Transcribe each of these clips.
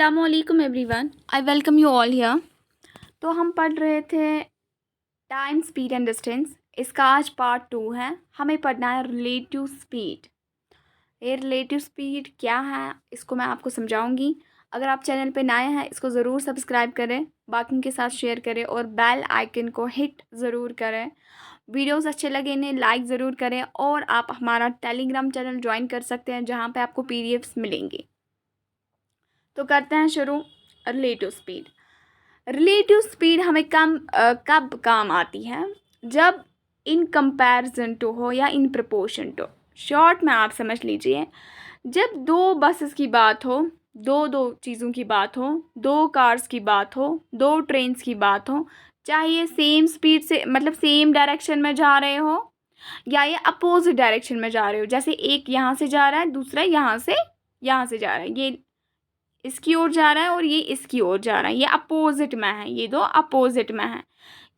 अस्सलामुअलैकुम everyone, I welcome you all here. तो हम पढ़ रहे थे टाइम, स्पीड एंड डिस्टेंस। इसका आज पार्ट 2 है। हमें पढ़ना है रिलेटिव स्पीड। ये रिलेटिव स्पीड क्या है इसको मैं आपको समझाऊंगी। अगर आप चैनल पे नए हैं इसको ज़रूर सब्सक्राइब करें, बाकियों के साथ शेयर करें और बेल आइकन को हिट ज़रूर करें। वीडियोस अच्छे लगे इन्हें लाइक ज़रूर करें और आप हमारा टेलीग्राम चैनल ज्वाइन कर सकते हैं जहाँ पे आपको पीडीएफ्स मिलेंगी। तो करते हैं शुरू। Relative speed. रिलेटिव स्पीड हमें कब काम आती है? जब इन कंपैरिजन टू हो या इन प्रपोर्शन टू। शॉर्ट में आप समझ लीजिए, जब दो बसेस की बात हो, दो चीज़ों की बात हो, दो कार्स की बात हो, दो ट्रेन्स की बात हो, चाहे ये सेम स्पीड से मतलब सेम डायरेक्शन में जा रहे हो या ये अपोजिट डायरेक्शन में जा रहे हो। जैसे एक यहाँ से जा रहा है, दूसरा यहाँ से जा रहा है। ये इसकी ओर जा रहा है और ये इसकी ओर जा रहा है। ये अपोजिट में है, ये दो अपोजिट में है,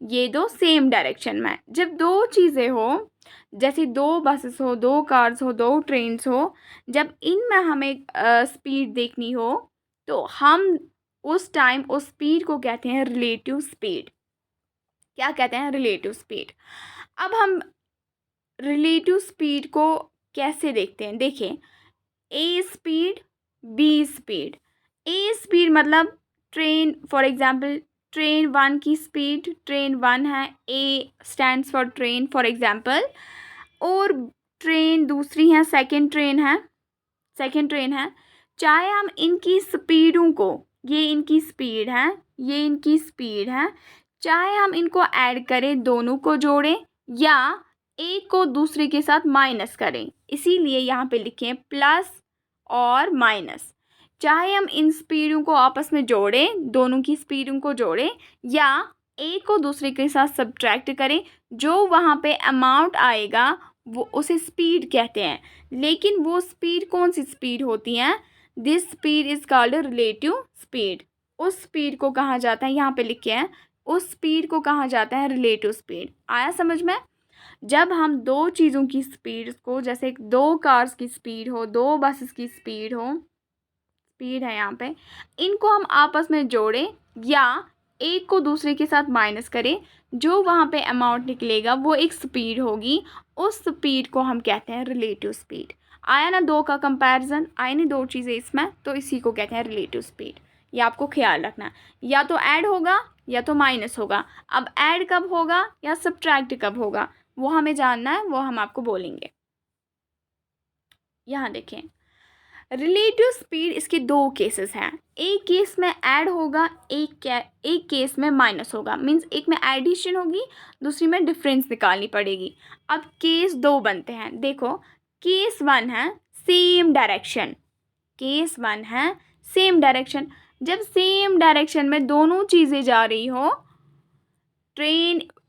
ये दो सेम डायरेक्शन में है। जब दो चीज़ें हो, जैसे दो बसेस हो, दो कार्स हो, दो ट्रेन्स हो, जब इनमें हमें स्पीड देखनी हो तो हम उस टाइम उस स्पीड को कहते हैं रिलेटिव स्पीड। क्या कहते हैं? Relative speed. अब हम रिलेटिव स्पीड को कैसे देखते हैं? देखें, A speed, B speed. A speed मतलब train, for example train one की स्पीड, ट्रेन वन है, A stands for train for example, और ट्रेन दूसरी है, सेकंड ट्रेन है। चाहे हम इनकी स्पीडों को, ये इनकी स्पीड है, ये इनकी स्पीड है, चाहे हम इनको ऐड करें, दोनों को जोड़ें या एक को दूसरे के साथ माइनस करें, इसीलिए यहाँ पे लिखें प्लस और माइनस। चाहे हम इन स्पीडों को आपस में जोड़ें, दोनों की स्पीडों को जोड़ें, या एक को दूसरे के साथ सब्ट्रैक्ट करें, जो वहाँ पे अमाउंट आएगा वो उसे स्पीड कहते हैं। लेकिन वो स्पीड कौन सी स्पीड होती है? This speed is called relative speed. उस स्पीड को कहा जाता है, यहाँ पे लिखे हैं, उस स्पीड को कहा जाता है रिलेटिव स्पीड। आया समझ में? जब हम दो चीज़ों की स्पीड को, जैसे दो कार्स की स्पीड हो, दो बसेस की स्पीड हो, स्पीड है यहाँ पे, इनको हम आपस में जोड़ें या एक को दूसरे के साथ माइनस करें, जो वहाँ पे अमाउंट निकलेगा वो एक स्पीड होगी। उस स्पीड को हम कहते हैं रिलेटिव स्पीड। आया ना दो का कंपैरिजन, आए नहीं दो चीज़ें इसमें, तो इसी को कहते हैं रिलेटिव स्पीड। ये आपको ख्याल रखना, या तो ऐड होगा या तो माइनस होगा। अब ऐड कब होगा या सब्ट्रैक्ट कब होगा वो हमें जानना है, वो हम आपको बोलेंगे। यहाँ देखें, रिलेटिव स्पीड, इसके दो केसेस हैं। एक केस में ऐड होगा, एक केस में माइनस होगा। मींस एक में एडिशन होगी, दूसरी में डिफरेंस निकालनी पड़ेगी। अब केस दो बनते हैं। देखो, केस वन है सेम डायरेक्शन, केस वन है सेम डायरेक्शन। जब सेम डायरेक्शन में दोनों चीज़ें जा रही हो,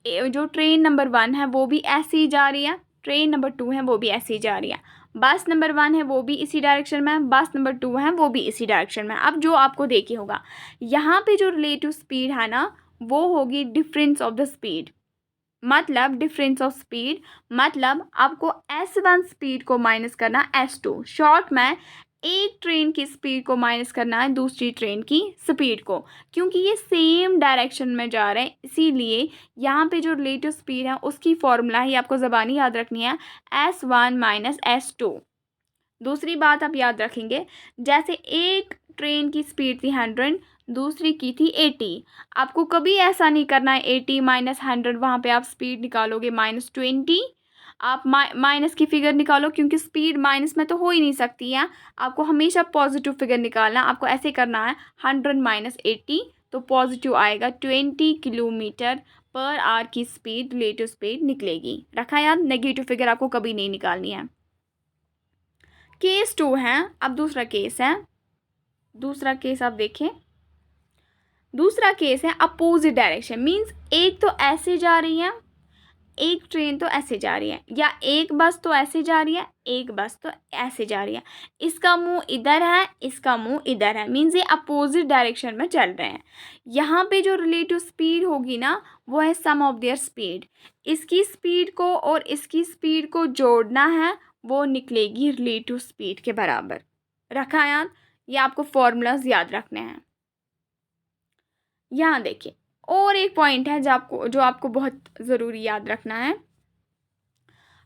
जो ट्रेन नंबर वन है वो भी ऐसे ही जा रही है, ट्रेन नंबर टू है वो भी ऐसे ही जा रही है, बस नंबर वन है वो भी इसी डायरेक्शन में है, बस नंबर टू है वो भी इसी डायरेक्शन में। अब जो आपको देखिए होगा, यहाँ पे जो रिलेटिव स्पीड है ना, वो होगी डिफरेंस ऑफ द स्पीड। मतलब डिफरेंस ऑफ स्पीड मतलब आपको S1 स्पीड को माइनस करना S2। शॉर्ट में एक ट्रेन की स्पीड को माइनस करना है दूसरी ट्रेन की स्पीड को, क्योंकि ये सेम डायरेक्शन में जा रहे हैं। इसीलिए यहाँ पे जो रिलेटिव स्पीड है उसकी फॉर्मूला ही आपको ज़बानी याद रखनी है, S1 माइनस S2। दूसरी बात आप याद रखेंगे, जैसे एक ट्रेन की स्पीड थी 100, दूसरी की थी 80। आपको कभी ऐसा नहीं करना है 80 माइनस 100, वहाँ पे आप स्पीड निकालोगे -20। आप माइनस की फिगर निकालो, क्योंकि स्पीड माइनस में तो हो ही नहीं सकती है। आपको हमेशा पॉजिटिव फिगर निकालना। आपको ऐसे करना है 100 माइनस 80, तो पॉजिटिव आएगा, 20 किलोमीटर पर आवर की स्पीड रिलेटिव स्पीड निकलेगी। रखा याद? नेगेटिव फिगर आपको कभी नहीं निकालनी है। केस 2 है। अब दूसरा केस है, दूसरा केस आप देखें, दूसरा केस है अपोजिट डायरेक्शन। मींस एक तो ऐसे जा रही है, एक ट्रेन तो ऐसे जा रही है, या एक बस तो ऐसे जा रही है, एक बस तो ऐसे जा रही है। इसका मुंह इधर है, इसका मुंह इधर है। मींस ये अपोजिट डायरेक्शन में चल रहे हैं। यहाँ पे जो रिलेटिव स्पीड होगी ना, वो है सम ऑफ देयर स्पीड। इसकी स्पीड को और इसकी स्पीड को जोड़ना है, वो निकलेगी रिलेटिव स्पीड के बराबर। रखा याद? ये आपको फॉर्मूलाज याद रखने हैं। यहाँ देखिए और एक पॉइंट है जो आपको बहुत ज़रूरी याद रखना है।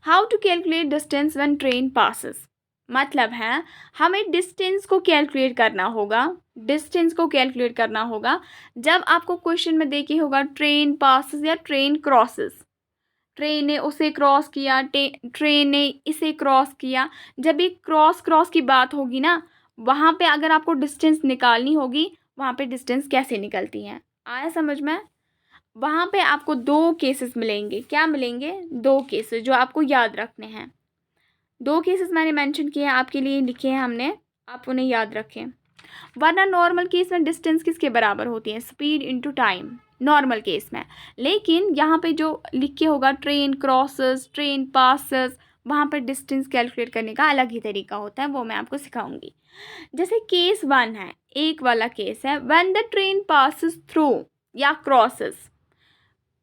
How to calculate distance when train passes, मतलब है हमें डिस्टेंस को कैलकुलेट करना होगा। डिस्टेंस को कैलकुलेट करना होगा जब आपको क्वेश्चन में देखिए होगा ट्रेन पासेस या ट्रेन क्रॉसेस। ट्रेन ने उसे क्रॉस किया, ट्रेन ने इसे क्रॉस किया। जब एक क्रॉस की बात होगी ना, वहाँ पे अगर आपको डिस्टेंस निकालनी होगी, वहाँ पे डिस्टेंस कैसे निकलती है, आया समझ में। वहाँ पे आपको दो केसेस मिलेंगे। क्या मिलेंगे? दो केसेस जो आपको याद रखने हैं। दो केसेस मैंने मेंशन किए हैं, आपके लिए लिखे हैं हमने, आप उन्हें याद रखें। वरना नॉर्मल केस में डिस्टेंस किसके बराबर होती है? Speed into time, normal case में। लेकिन यहाँ पे जो लिख के होगा ट्रेन क्रॉसेस, ट्रेन पासेस, वहाँ पर डिस्टेंस कैलकुलेट करने का अलग ही तरीका होता है, वो मैं आपको सिखाऊंगी। जैसे केस 1 है, एक वाला केस है, when the train passes through या क्रॉसेस।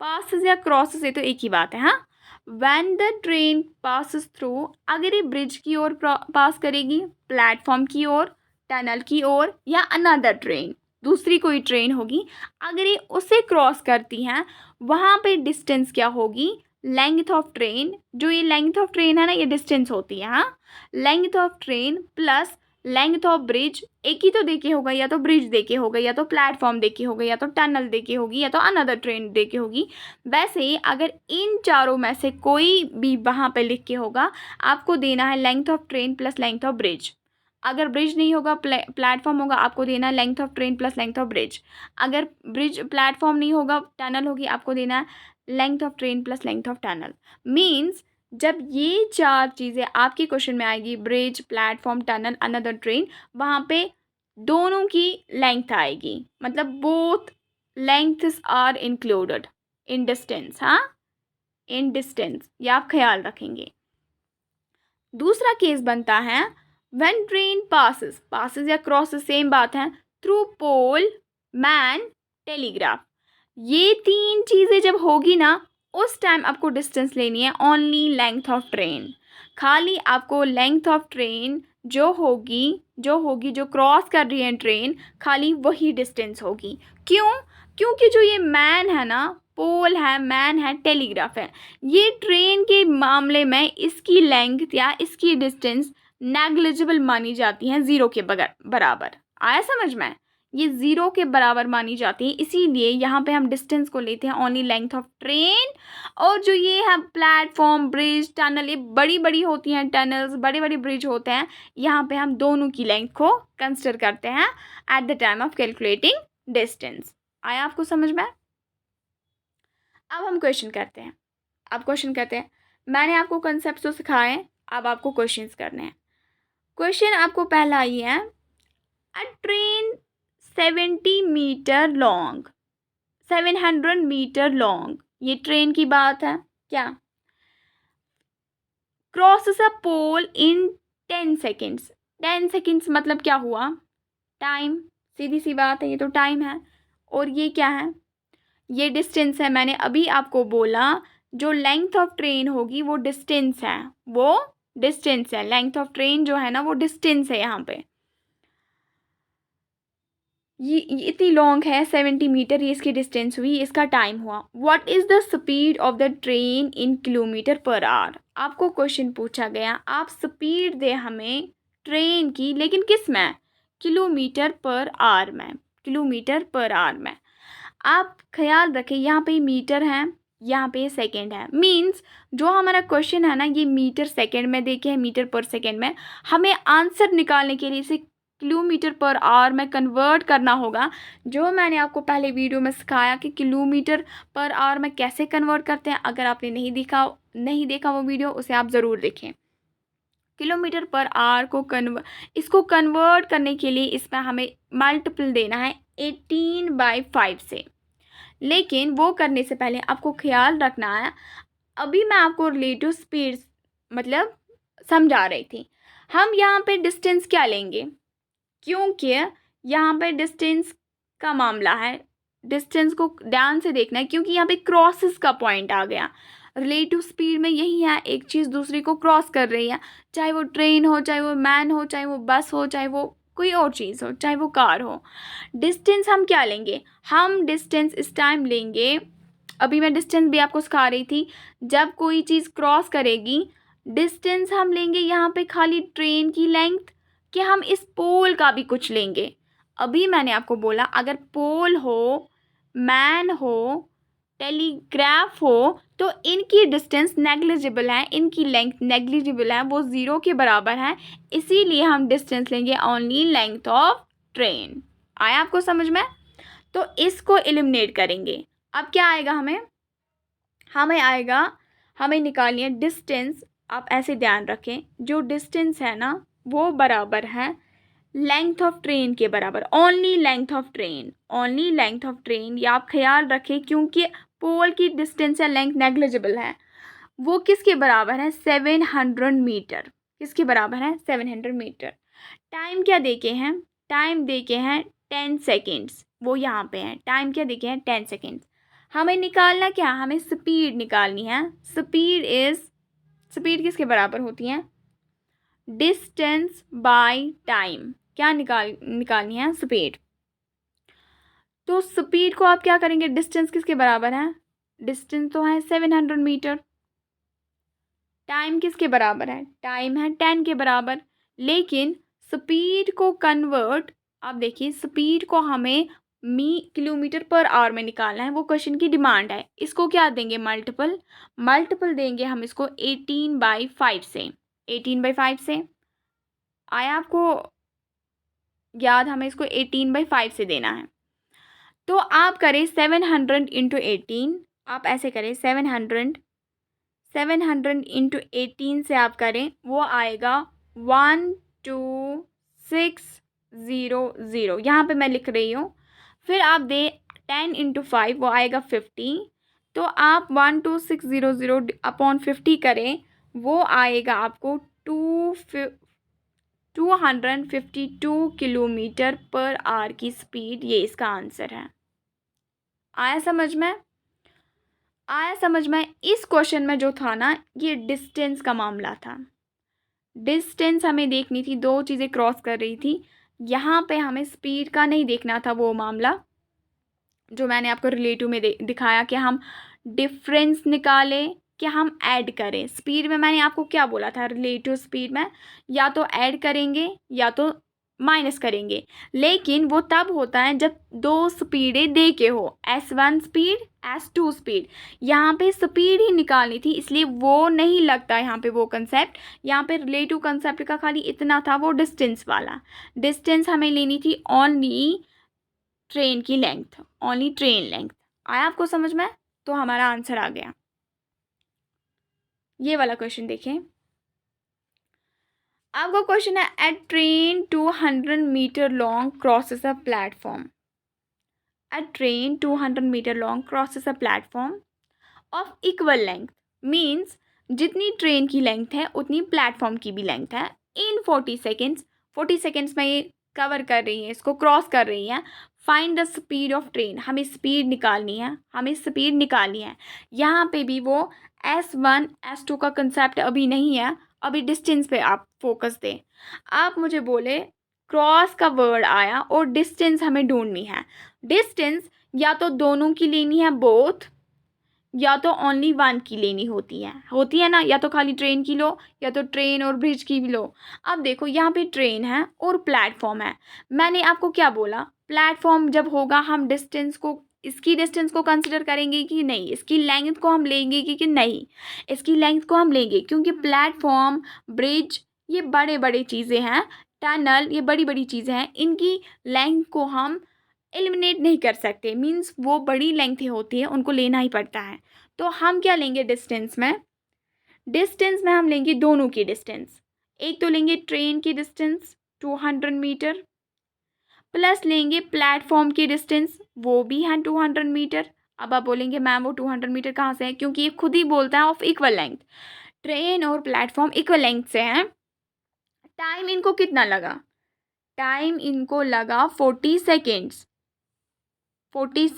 पासेस या क्रॉसेस ये तो एक ही बात है। हाँ, when the train passes through, अगर ये ब्रिज की ओर पास करेगी, प्लेटफॉर्म की ओर, टनल की ओर, या अनदर ट्रेन, दूसरी कोई ट्रेन होगी, अगर ये उसे क्रॉस करती हैं, वहाँ पे डिस्टेंस क्या होगी? Length of train. जो ये लेंथ ऑफ ट्रेन है ना, ये डिस्टेंस होती है। हाँ, length of train plus length of bridge. एक ही तो देके होगा, या तो ब्रिज देके होगा, या तो प्लेटफॉर्म देके होगा, या तो टनल देके होगी, या तो अनदर ट्रेन देके होगी। वैसे ही अगर इन चारों में से कोई भी वहाँ पे लिख के होगा, आपको देना है length of train plus length of bridge. अगर ब्रिज नहीं होगा, प्लेटफॉर्म होगा, आपको देना है length of train plus length of bridge. अगर ब्रिज प्लेटफॉर्म नहीं होगा, टनल होगी, आपको देना है length of train plus length of tunnel. Means जब ये चार चीज़ें आपके क्वेश्चन में आएगी, bridge, platform, tunnel, another train, वहाँ पे दोनों की लेंथ आएगी, मतलब both lengths are included in distance. हाँ, इन डिस्टेंस, ये आप ख्याल रखेंगे। दूसरा केस बनता है व्हेन ट्रेन पासेस, पासेस या क्रॉसेस सेम बात है, थ्रू पोल, मैन, टेलीग्राफ। ये तीन चीज़ें जब होगी ना, उस टाइम आपको डिस्टेंस लेनी है ओनली लेंथ ऑफ ट्रेन। खाली आपको लेंथ ऑफ ट्रेन जो जो क्रॉस कर रही है ट्रेन, खाली वही डिस्टेंस होगी। क्यों? क्योंकि जो ये मैन है ना, पोल है, मैन है, टेलीग्राफ है, ये ट्रेन के मामले में इसकी लेंथ या इसकी डिस्टेंस नेग्लिजिबल मानी जाती है, ज़ीरो के बराबर। आया समझ में? ये ज़ीरो के बराबर मानी जाती है, इसीलिए यहाँ पे हम डिस्टेंस को लेते हैं ओनली लेंथ ऑफ ट्रेन। और जो ये है प्लेटफॉर्म, ब्रिज, टनल, ये बड़ी बड़ी होती हैं टनल्स, बड़े बड़े ब्रिज होते हैं, यहाँ पे हम दोनों की लेंथ को कंसिडर करते हैं at the time of calculating distance. आया आपको समझ में? अब हम क्वेश्चन करते हैं। मैंने आपको कंसेप्ट तो सिखाए, अब आपको क्वेश्चंस करने हैं। क्वेश्चन आपको पहला ही है, a train 70 meter long, 700 meter long, ये ट्रेन की बात है क्या, crosses a pole in 10 seconds. 10 seconds मतलब क्या हुआ? टाइम, सीधी सी बात है, ये तो टाइम है। और ये क्या है? ये डिस्टेंस है। मैंने अभी आपको बोला जो लेंथ ऑफ ट्रेन होगी वो डिस्टेंस है, लेंथ ऑफ ट्रेन जो है ना, वो डिस्टेंस है। यहाँ पे ये इतनी लॉन्ग है, 70 मीटर, ये इसकी डिस्टेंस हुई, इसका टाइम हुआ। What is the speed of the train in kilometre per hour. आपको क्वेश्चन पूछा गया, आप स्पीड दे हमें ट्रेन की, लेकिन किस में? किलोमीटर पर आवर में। आप ख्याल रखें, यहाँ पे मीटर है, यहाँ पे सेकंड है। मींस जो हमारा क्वेश्चन है ना, ये मीटर सेकंड में देखे है, मीटर पर सेकंड में। हमें आंसर निकालने के लिए इसे किलोमीटर पर आवर में कन्वर्ट करना होगा। जो मैंने आपको पहले वीडियो में सिखाया कि किलोमीटर पर आवर में कैसे कन्वर्ट करते हैं, अगर आपने नहीं देखा वो वीडियो, उसे आप ज़रूर देखें। किलोमीटर पर आवर को इसको कन्वर्ट करने के लिए इसमें हमें मल्टीपल देना है 18/5 से। लेकिन वो करने से पहले आपको ख्याल रखना है, अभी मैं आपको रिलेटिव स्पीड मतलब समझा रही थी। हम यहाँ पे डिस्टेंस क्या लेंगे? क्योंकि यहाँ पे डिस्टेंस का मामला है, डिस्टेंस को ध्यान से देखना है, क्योंकि यहाँ पे क्रॉसेस का पॉइंट आ गया। रिलेटिव स्पीड में यही है, एक चीज़ दूसरी को क्रॉस कर रही है, चाहे वो ट्रेन हो, चाहे वो मैन हो, चाहे वो बस हो, चाहे वो कोई और चीज़ हो, चाहे वो कार हो। डिस्टेंस हम क्या लेंगे, हम डिस्टेंस इस टाइम लेंगे, अभी मैं डिस्टेंस भी आपको सिखा रही थी, जब कोई चीज़ क्रॉस करेगी डिस्टेंस हम लेंगे यहाँ पे खाली ट्रेन की लेंथ, कि हम इस पोल का भी कुछ लेंगे। अभी मैंने आपको बोला अगर पोल हो, मैन हो, टेलीग्राफ हो तो इनकी डिस्टेंस नेग्लिजिबल है, इनकी लेंथ नेग्लिजिबल है, वो ज़ीरो के बराबर है, इसीलिए हम डिस्टेंस लेंगे ओनली लेंथ ऑफ ट्रेन। आया आपको समझ में? तो इसको एलिमिनेट करेंगे। अब क्या आएगा हमें आएगा, हमें निकालनी है डिस्टेंस। आप ऐसे ध्यान रखें, जो डिस्टेंस है ना वो बराबर है लेंथ ऑफ ट्रेन के बराबर, only length of train, only length of train. ये आप ख्याल रखें, क्योंकि पोल की डिस्टेंस या लेंथ नेग्लिजिबल है। वो किसके बराबर है, 700 मीटर। किसके बराबर है, 700 मीटर। टाइम क्या देखे हैं, टाइम देखे हैं 10 सेकेंड्स, वो यहाँ पे हैं। टाइम क्या देखे हैं, 10 सेकेंड्स। हमें निकालना क्या, हमें स्पीड निकालनी है। स्पीड किसके बराबर होती है, डिस्टेंस बाय टाइम। क्या निकालनी है, स्पीड। तो स्पीड को आप क्या करेंगे, डिस्टेंस किसके बराबर है, डिस्टेंस तो है 700 मीटर। टाइम किसके बराबर है, टाइम है 10 के बराबर। लेकिन स्पीड को कन्वर्ट, आप देखिए स्पीड को हमें किलोमीटर पर आवर में निकालना है, वो क्वेश्चन की डिमांड है। इसको क्या देंगे, मल्टीपल देंगे हम इसको 18/5 से। 18/5 से आया आपको याद, हमें इसको 18/5 से देना है। तो आप करें 700 इंटू 18, आप ऐसे करें 700 इंटू 18 से आप करें, वो आएगा 12600। यहाँ पे मैं लिख रही हूँ। फिर आप दे 10 इंटू 5, वो आएगा 50। तो आप 12600 अपॉन 50 करें, वो आएगा आपको 252 किलोमीटर पर आवर की स्पीड। ये इसका आंसर है। आया समझ में? इस क्वेश्चन में जो था ना, ये डिस्टेंस का मामला था। डिस्टेंस हमें देखनी थी, दो चीज़ें क्रॉस कर रही थी। यहाँ पे हमें स्पीड का नहीं देखना था, वो मामला जो मैंने आपको रिलेटिव में दिखाया कि हम डिफरेंस निकालें कि हम ऐड करें। स्पीड में मैंने आपको क्या बोला था, रिलेटिव स्पीड में या तो ऐड करेंगे या तो माइनस करेंगे। लेकिन वो तब होता है जब दो स्पीडें दे के हो, S1 स्पीड, S2 स्पीड। यहाँ पे स्पीड ही निकालनी थी, इसलिए वो नहीं लगता यहाँ पे वो कंसेप्ट। यहाँ पे रिलेटिव कंसेप्ट का खाली इतना था, वो डिस्टेंस वाला। डिस्टेंस हमें लेनी थी ओनली ट्रेन की लेंथ, ओनली ट्रेन लेंथ। आया आपको समझ में? तो हमारा आंसर आ गया। ये वाला क्वेश्चन देखें, आपका क्वेश्चन है at train 200 meter long crosses a platform. At train 200 meter long crosses a platform of equal length, means जितनी ट्रेन की लेंथ है उतनी प्लेटफॉर्म की भी लेंथ है। इन 40 सेकेंड्स, 40 सेकेंड्स में ये कवर कर रही है, इसको क्रॉस कर रही है। Find the speed of train, हमें स्पीड निकालनी है, यहाँ पे भी वो S1 S2 का कंसेप्ट अभी नहीं है, अभी डिस्टेंस पे आप फोकस दें। आप मुझे बोले क्रॉस का वर्ड आया और डिस्टेंस हमें ढूंढनी है। डिस्टेंस या तो दोनों की लेनी है, बोथ, या तो ओनली वन की लेनी होती है ना, या तो खाली ट्रेन की लो या तो ट्रेन और ब्रिज की भी लो। अब देखो यहाँ पे ट्रेन है और प्लेटफॉर्म है। मैंने आपको क्या बोला, प्लेटफॉर्म जब होगा हम इसकी डिस्टेंस को कंसिडर करेंगे कि नहीं, इसकी लेंथ को हम लेंगे कि नहीं, इसकी लेंथ को हम लेंगे, क्योंकि प्लेटफॉर्म, ब्रिज ये बड़े बड़े चीज़ें हैं, टनल ये बड़ी बड़ी चीज़ें हैं, इनकी लेंथ को हम एलिमिनेट नहीं कर सकते। मीन्स वो बड़ी लेंथ होती है, उनको लेना ही पड़ता है। तो हम क्या लेंगे डिस्टेंस में हम लेंगे दोनों की डिस्टेंस। एक तो लेंगे ट्रेन की डिस्टेंस 200 मीटर, प्लस लेंगे प्लेटफॉर्म की डिस्टेंस, वो भी है 200 मीटर। अब आप बोलेंगे मैम वो 200 मीटर कहाँ से है, क्योंकि ये खुद ही बोलता है ऑफ इक्वल लेंथ, ट्रेन और प्लेटफॉर्म इक्वल लेंथ से हैं। टाइम इनको कितना लगा, टाइम इनको लगा 40 सेकेंड्स। 40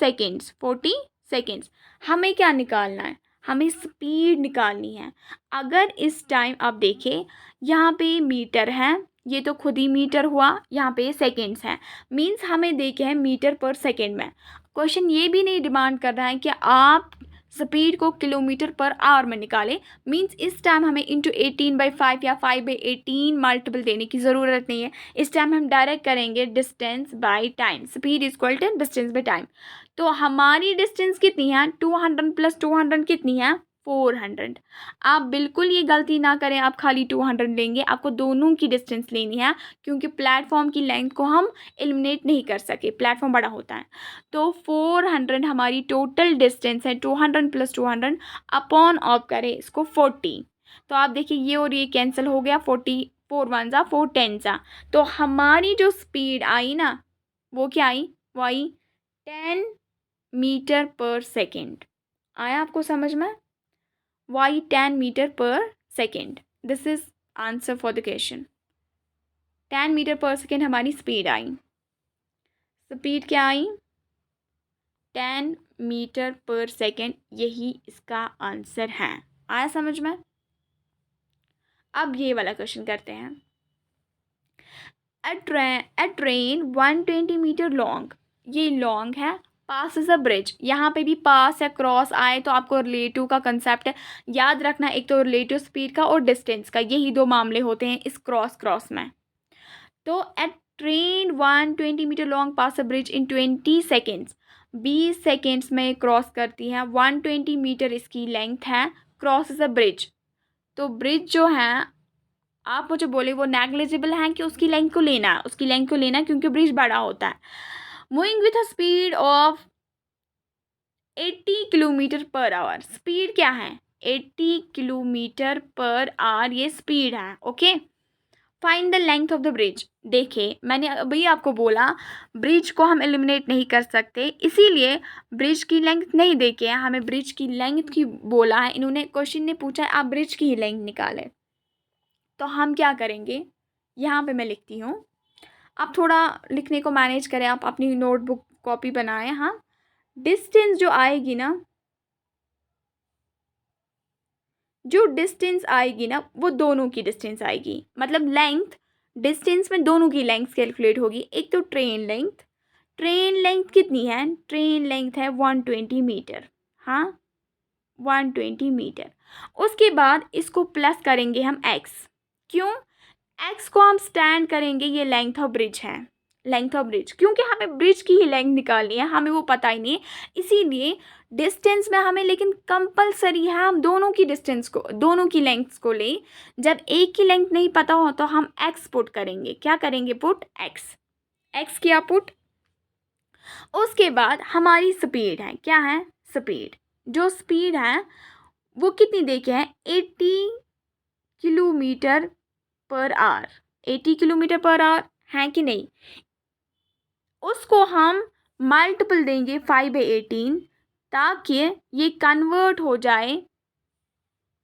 सेकेंड्स। हमें क्या निकालना है, हमें स्पीड निकालनी है। अगर इस टाइम आप देखें यहाँ पे मीटर है, ये तो खुद ही मीटर हुआ, यहाँ पे सेकेंड्स हैं, मीन्स हमें देखे हैं मीटर पर सेकेंड में। क्वेश्चन ये भी नहीं डिमांड कर रहा है कि आप स्पीड को किलोमीटर पर आवर में निकालें, मीन्स इस टाइम हमें इंटू 18/5 या 5/18 मल्टीपल देने की ज़रूरत नहीं है। इस टाइम हम डायरेक्ट करेंगे distance by time, speed equal to distance by time. तो हमारी डिस्टेंस कितनी है, 200 + 200 कितनी है, 400। आप बिल्कुल ये गलती ना करें, आप खाली 200 लेंगे, आपको दोनों की डिस्टेंस लेनी है, क्योंकि प्लेटफॉर्म की लेंथ को हम एलिमिनेट नहीं कर सके, प्लेटफॉर्म बड़ा होता है। तो 400 हमारी टोटल डिस्टेंस है, 200 + 200 अपॉन ऑफ करें इसको 40। तो आप देखिए ये और ये कैंसिल हो गया, 40 4 1 जा 4 10 जा। तो हमारी जो स्पीड आई ना, वो क्या आई, वो आई 10 मीटर पर सेकेंड। आया आपको समझ में, why 10 meter per second. This is answer for the question. 10 meter per second हमारी स्पीड आई, स्पीड क्या आई, 10 मीटर पर सेकेंड, यही इसका आंसर है। आया समझ में। अब ये वाला क्वेश्चन करते हैं। अ ट्रेन 120 मीटर लॉन्ग, ये लॉन्ग है, पास इज अ ब्रिज। यहाँ पे भी पास या क्रॉस आए तो आपको रिलेटिव का कंसेप्ट है याद रखना, एक तो रिलेटिव स्पीड का और डिस्टेंस का, यही दो मामले होते हैं इस क्रॉस में। तो at train 120 meter long pass a bridge in 20 seconds, 20 seconds में क्रॉस करती है, 120 मीटर इसकी लेंथ है, क्रॉस इज अ ब्रिज। तो ब्रिज जो है आप मुझे बोले वो नेग्लिजिबल है कि उसकी लेंथ को लेना है, उसकी लेंथ को लेना है क्योंकि ब्रिज बड़ा होता है। Moving with a speed of 80 kilometre per hour, speed क्या है, 80 किलोमीटर पर आवर ये स्पीड है। Okay, find the length of the bridge. देखिए मैंने अभी आपको बोला ब्रिज को हम एलिमिनेट नहीं कर सकते, इसीलिए ब्रिज की लेंथ नहीं देखे हैं, हमें ब्रिज की लेंथ की बोला है, इन्होंने क्वेश्चन ने पूछा है आप ब्रिज की ही लेंथ निकालें। तो हम क्या करेंगे, यहाँ पे मैं लिखती हूँ, आप थोड़ा लिखने को मैनेज करें, आप अपनी नोटबुक कॉपी बनाएं। हाँ, डिस्टेंस जो आएगी ना, जो डिस्टेंस आएगी ना वो दोनों की डिस्टेंस आएगी, मतलब लेंथ डिस्टेंस में दोनों की लेंथ कैलकुलेट होगी। एक तो ट्रेन लेंथ कितनी है, ट्रेन लेंथ है 120 मीटर। हाँ 120 मीटर। उसके बाद इसको प्लस करेंगे हम x, क्यों, x को हम स्टैंड करेंगे, ये लेंथ ऑफ ब्रिज है, लेंथ ऑफ ब्रिज, क्योंकि हमें ब्रिज की ही लेंथ निकालनी है, हमें वो पता ही नहीं है, इसीलिए डिस्टेंस में हमें लेकिन कंपलसरी है हम दोनों की डिस्टेंस को, दोनों की लेंथ्स को ले। जब एक की लेंथ नहीं पता हो तो हम x पुट करेंगे, क्या करेंगे, पुट x किया पुट। उसके बाद हमारी स्पीड है, क्या है, स्पीड, जो स्पीड है वो कितनी देखे हैं, 80 kilometre per hour, 80 kilometre per hour है कि नहीं, उसको हम मल्टीपल देंगे 5/18 ताकि ये कन्वर्ट हो जाए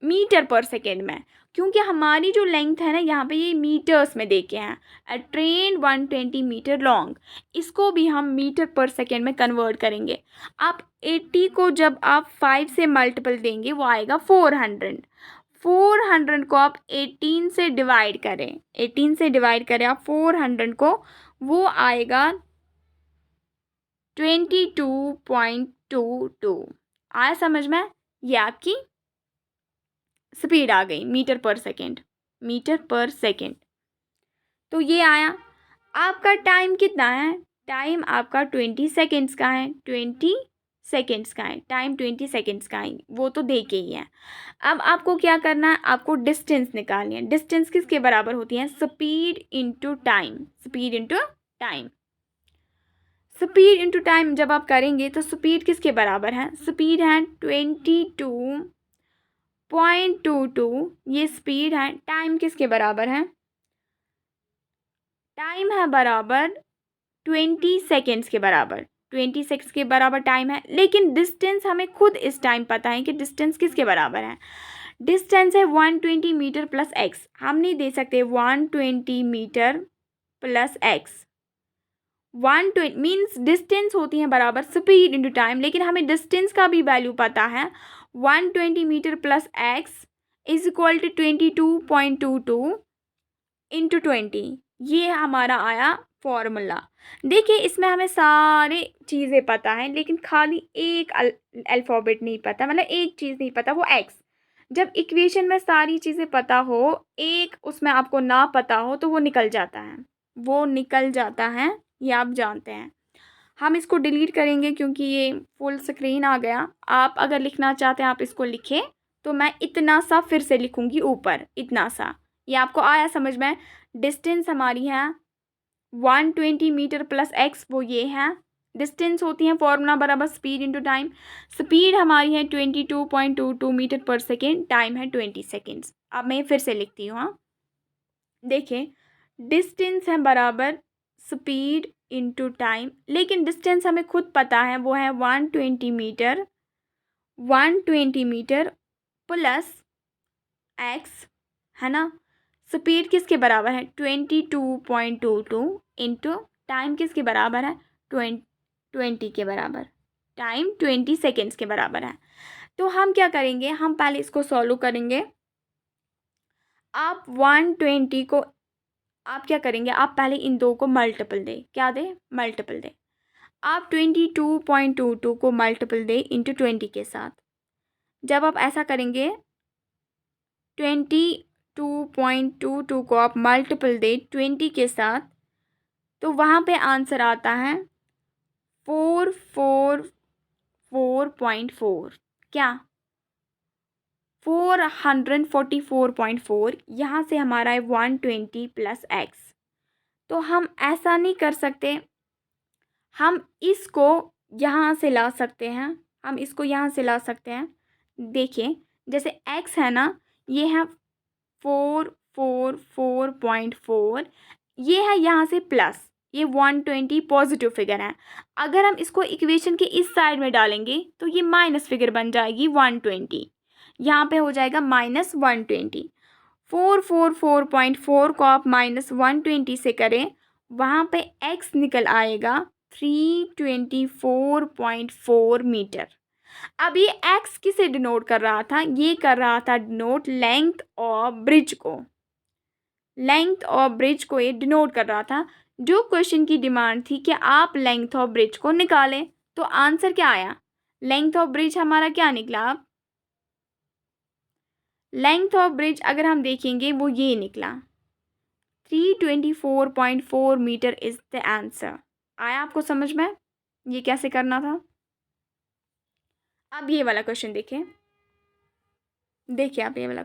मीटर पर सेकेंड में, क्योंकि हमारी जो लेंथ है ना यहाँ पे ये मीटर्स में देखे हैं। अ ट्रेन 120 मीटर लॉन्ग, इसको भी हम मीटर पर सेकेंड में कन्वर्ट करेंगे। आप 80 को जब आप 5 से मल्टीपल देंगे वो आएगा 400, 400 को आप 18 से डिवाइड करें, 18 से डिवाइड करें आप 400 को, वो आएगा 22.22। आया समझ में, ये आपकी स्पीड आ गई metre per second, metre per second. तो ये आया। आपका टाइम कितना है, टाइम आपका 20 सेकेंड्स का है, 20 सेकेंड्स का है, टाइम 20 सेकेंड्स का है, वो तो दे के ही है। अब आपको क्या करना है, आपको डिस्टेंस निकालनी है। डिस्टेंस किसके बराबर होती है, speed into time, speed into time, speed into time जब आप करेंगे तो स्पीड किसके बराबर है, स्पीड है 22.22, ये स्पीड है, टाइम किसके बराबर है, टाइम है बराबर 20 सेकेंड्स के बराबर, 20 सेकेंड्स के बराबर टाइम है। लेकिन डिस्टेंस हमें खुद इस टाइम पता है कि डिस्टेंस किसके बराबर है, डिस्टेंस है 120 मीटर प्लस एक्स, हम नहीं दे सकते 120 meter plus x, 120 means distance होती है बराबर स्पीड इंटू टाइम, लेकिन हमें डिस्टेंस का भी वैल्यू पता है, 120 meter plus x is equal to 22.22 into 20, ये हमारा आया फॉर्मूला। देखिए इसमें हमें सारी चीज़ें पता हैं लेकिन खाली एक अल्फ़ाबेट नहीं पता, मतलब एक चीज़ नहीं पता, वो एक्स। जब इक्वेशन में सारी चीज़ें पता हो, एक उसमें आपको ना पता हो तो वो निकल जाता है, वो निकल जाता है, ये आप जानते हैं। हम इसको डिलीट करेंगे क्योंकि ये फुल स्क्रीन आ गया। आप अगर लिखना चाहते हैं आप इसको लिखें, तो मैं इतना सा फिर से लिखूंगी ऊपर, इतना सा। ये आपको आया समझ में? डिस्टेंस हमारी है 120 मीटर प्लस एक्स, वो ये है। डिस्टेंस होती है फॉर्मूला बराबर स्पीड इंटू टाइम। स्पीड हमारी है 22.22 मीटर पर सेकेंड, टाइम है 20 सेकेंड्स। अब मैं फिर से लिखती हूँ। हाँ, देखिए डिस्टेंस है बराबर स्पीड इंटू टाइम, लेकिन डिस्टेंस हमें खुद पता है, वो है 120 मीटर, 120 मीटर प्लस एक्स, है ना। स्पीड किसके बराबर है 22.22 इंटू टाइम किसके बराबर है 20 के बराबर, टाइम 20 सेकेंड्स के बराबर है। तो हम क्या करेंगे, हम पहले इसको सॉल्व करेंगे। आप 120 को आप क्या करेंगे, आप पहले इन दो को मल्टीपल दे, क्या दे, मल्टीपल दे। आप 22.22 को मल्टीपल दे इंटू 20 के साथ। जब आप ऐसा करेंगे 22.22 को आप मल्टीपल दे 20 के साथ, तो वहाँ पे आंसर आता है 444.4, क्या 444.4। यहाँ से हमारा है 120 प्लस एक्स। तो हम ऐसा नहीं कर सकते, हम इसको यहाँ से ला सकते हैं, हम इसको यहाँ से ला सकते हैं। देखिए जैसे x है ना, ये है 444.4, ये है यहाँ से प्लस, ये 120 पॉजिटिव फिगर है। अगर हम इसको इक्वेशन के इस साइड में डालेंगे तो ये माइनस फिगर बन जाएगी 120, यहाँ पे हो जाएगा माइनस 120। 444.4 को आप माइनस 120 से करें, वहाँ पे x निकल आएगा 324.4 मीटर। अब ये x किसे डिनोट कर रहा था, ये कर रहा था डिनोट लेंथ ऑफ ब्रिज को, लेंथ ऑफ ब्रिज को ये डिनोट कर रहा था। जो क्वेश्चन की डिमांड थी कि आप लेंथ ऑफ ब्रिज को निकालें, तो आंसर क्या आया, लेंथ ऑफ ब्रिज हमारा क्या निकला, लेंथ ऑफ ब्रिज अगर हम देखेंगे वो ये निकला 324.4 मीटर इज द आंसर। आया आपको समझ में, ये कैसे करना था। अब ये वाला क्वेश्चन देखिए, देखिए आप ये वाला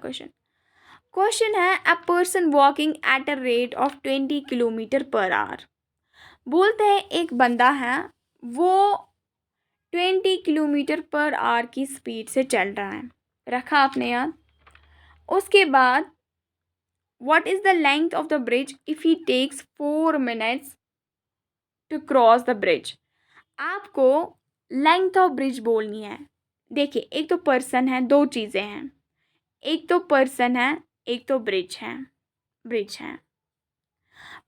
क्वेश्चन है a person walking at a rate of 20 kilometre per hour. बोलते हैं एक बंदा है, वो 20 किलोमीटर पर आवर की स्पीड से चल रहा है, रखा आपने याद। उसके बाद what is the length of the bridge if he takes 4 minutes to cross the bridge. आपको लेंथ ऑफ ब्रिज बोलनी है। देखिए एक तो पर्सन है, दो चीज़ें हैं, एक तो पर्सन है, एक तो ब्रिज है, ब्रिज है।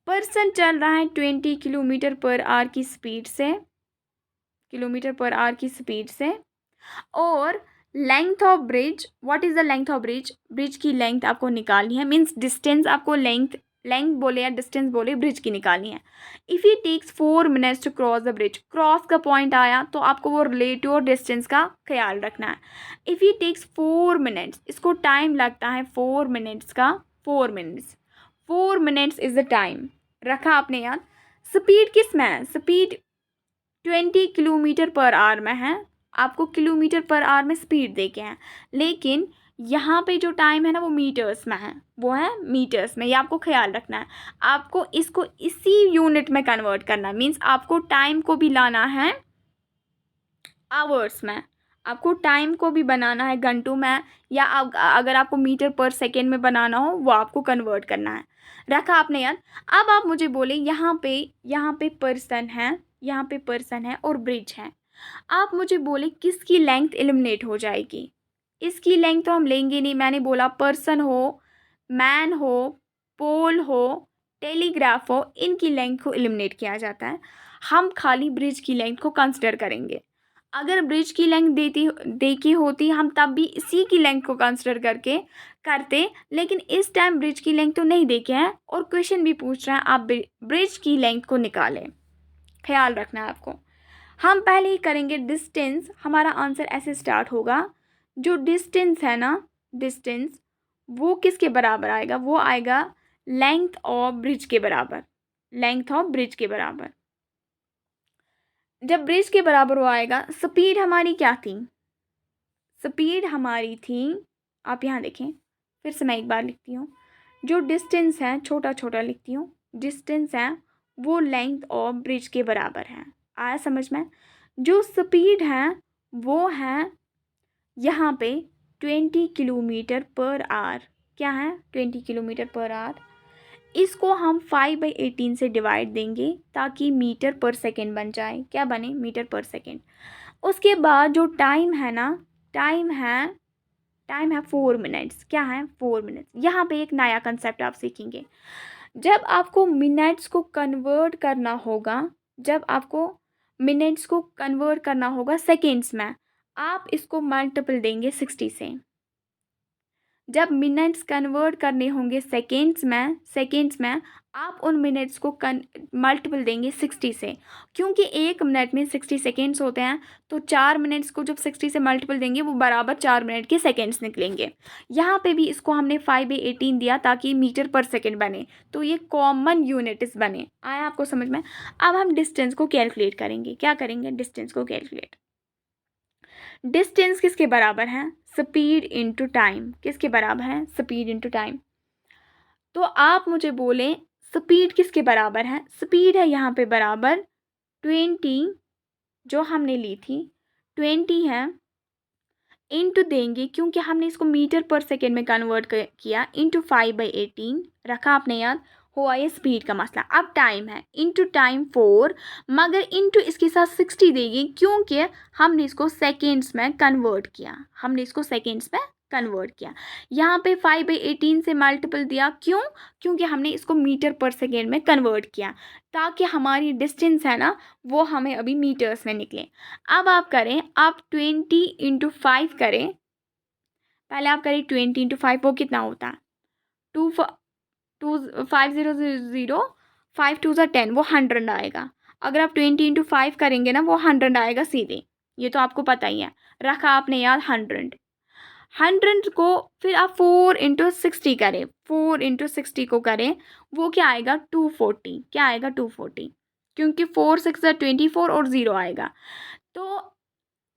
पर्सन चल रहा है 20 किलोमीटर पर आवर की स्पीड से, किलोमीटर पर आवर की स्पीड से। और length of bridge, what is the length of bridge, bridge की लेंथ आपको निकालनी है, मीन्स डिस्टेंस आपको लेंथ, लेंथ बोले या डिस्टेंस बोले, ब्रिज की निकालनी है। If he takes 4 minutes to cross the bridge, cross का पॉइंट आया तो आपको वो रिलेटिव और डिस्टेंस का ख्याल रखना है। इफ़ ही टेक्स 4 मिनट्स, इसको टाइम लगता है 4 मिनट्स का, 4 minutes, 4 minutes is the time, रखा आपने याद। स्पीड किस में है, स्पीड 20 किलोमीटर पर आवर में है, आपको किलोमीटर पर आवर में स्पीड देके हैं, लेकिन यहाँ पे जो टाइम है ना वो मीटर्स में है, वो है मीटर्स में, ये आपको ख्याल रखना है। आपको इसको इसी यूनिट में कन्वर्ट करना है, मीन्स आपको टाइम को भी लाना है आवर्स में, आपको टाइम को भी बनाना है घंटों में, या अगर आपको मीटर पर सेकेंड में बनाना हो वो आपको कन्वर्ट करना है, रखा आपने याद। अब आप मुझे बोले यहाँ पे पर्सन है, यहाँ पे पर्सन है और ब्रिज है। आप मुझे बोले किसकी लेंथ एलिमिनेट हो जाएगी, इसकी लेंथ तो हम लेंगे नहीं। मैंने बोला पर्सन हो, मैन हो, पोल हो, टेलीग्राफ हो, इनकी लेंथ को एलिमिनेट किया जाता है, हम खाली ब्रिज की लेंथ को कंसिडर करेंगे। अगर ब्रिज की लेंथ देखी होती हम तब भी इसी की लेंथ को कंसिडर करके करते, लेकिन इस टाइम ब्रिज की लेंथ तो नहीं देखे हैं और क्वेश्चन भी पूछ रहा है आप ब्रिज की लेंथ को निकालें। ख्याल रखना है आपको। हम पहले ही करेंगे डिस्टेंस। हमारा आंसर ऐसे स्टार्ट होगा, जो डिस्टेंस है ना, डिस्टेंस वो किसके बराबर आएगा, वो आएगा लेंथ ऑफ ब्रिज के बराबर, लेंथ ऑफ ब्रिज के बराबर। जब ब्रिज के बराबर वो आएगा, स्पीड हमारी क्या थी, स्पीड हमारी थी, आप यहाँ देखें, फिर से मैं एक बार लिखती हूँ, जो डिस्टेंस है, छोटा छोटा लिखती हूँ, डिस्टेंस है वो लेंथ ऑफ ब्रिज के बराबर है। आया समझ में। जो स्पीड है वो है यहाँ पे 20 किलोमीटर पर आवर। क्या है, 20 किलोमीटर पर आवर। इसको हम 5/18 से डिवाइड देंगे ताकि मीटर पर सेकेंड बन जाए। क्या बने, मीटर पर सेकेंड। उसके बाद जो टाइम है ना, टाइम है 4 मिनट्स। क्या है, 4 मिनट्स। यहाँ पे एक नया कंसेप्ट आप सीखेंगे। जब आपको मिनट्स को कन्वर्ट करना होगा, जब आपको मिनट्स को कन्वर्ट करना होगा सेकेंड्स में, आप इसको मल्टीपल देंगे 60 से। जब मिनट्स कन्वर्ट करने होंगे सेकेंड्स में आप उन मिनट्स को मल्टीपल देंगे 60 से, क्योंकि 1 मिनट में 60 सेकेंड्स होते हैं, तो 4 मिनट्स को जब 60 से मल्टीपल देंगे वो बराबर 4 मिनट के सेकेंड्स निकलेंगे। यहाँ पे भी इसको हमने 5/18 दिया ताकि मीटर पर सेकेंड बने, तो ये कॉमन यूनिट्स बने। आया आपको समझ में। अब हम डिस्टेंस को कैलकुलेट करेंगे। क्या करेंगे, डिस्टेंस को कैलकुलेट। डिस्टेंस किसके बराबर है, स्पीड इनटू टाइम। किसके बराबर है, स्पीड इनटू टाइम। तो आप मुझे बोलें स्पीड किसके बराबर है। स्पीड है यहाँ पे बराबर 20 जो हमने ली थी 20 है, इनटू देंगे क्योंकि हमने इसको मीटर पर सेकेंड में कन्वर्ट किया, इनटू 5/18 रखा आपने याद, हुआ ये स्पीड का मसला। अब टाइम है, इनटू टाइम 4, मगर इनटू इसके साथ 60 देगी क्योंकि हमने इसको सेकेंड्स में कन्वर्ट किया, हमने इसको सेकेंड्स में कन्वर्ट किया। यहाँ पे 5/18 से मल्टीपल दिया, क्यों, क्योंकि हमने इसको मीटर पर सेकेंड में कन्वर्ट किया ताकि हमारी डिस्टेंस है ना वो हमें अभी मीटर्स में निकले। अब आप करें, आप 20 × 5 करें। पहले आप करें 20 × 5, वो कितना होता है, 500, 5 2 10, वो 100 आएगा। अगर आप 20 × 5 करेंगे ना वो 100 आएगा सीधे, ये तो आपको पता ही है। रखा आपने याद 100 को फिर आप 4 × 60 करें, 4 × 60 को करें, वो क्या आएगा 240। क्या आएगा 240, क्योंकि 4 6 24 और 0 आएगा। तो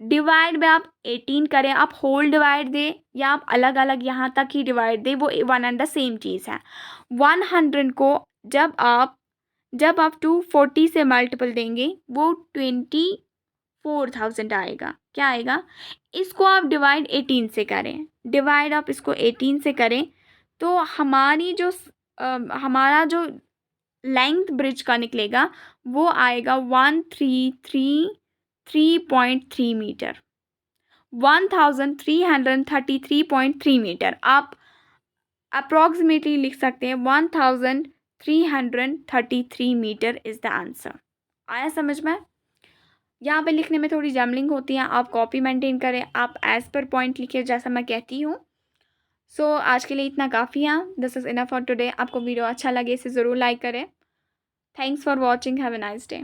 डिवाइड में आप 18 करें, आप होल डिवाइड दें या आप अलग अलग यहाँ तक ही डिवाइड दें, वो वन एंड द सेम चीज़ है। 100 को जब आप 240 से मल्टीपल देंगे वो 24,000 आएगा। क्या आएगा, इसको आप डिवाइड 18 से करें, डिवाइड आप इसको 18 से करें तो हमारी जो हमारा जो लेंथ ब्रिज का निकलेगा वो आएगा 1333.3 मीटर, 1333.3 मीटर। आप अप्रॉक्सीमेटली लिख सकते हैं 1333 मीटर इज़ द आंसर। आया समझ में। यहाँ पे लिखने में थोड़ी जम्बलिंग होती है, आप कॉपी मेंटेन करें, आप एज पर पॉइंट लिखिए जैसा मैं कहती हूँ। सो आज के लिए इतना काफ़ी है। This is enough for today. आपको वीडियो अच्छा लगे इसे ज़रूर लाइक करें। Thanks for watching. Have a nice day.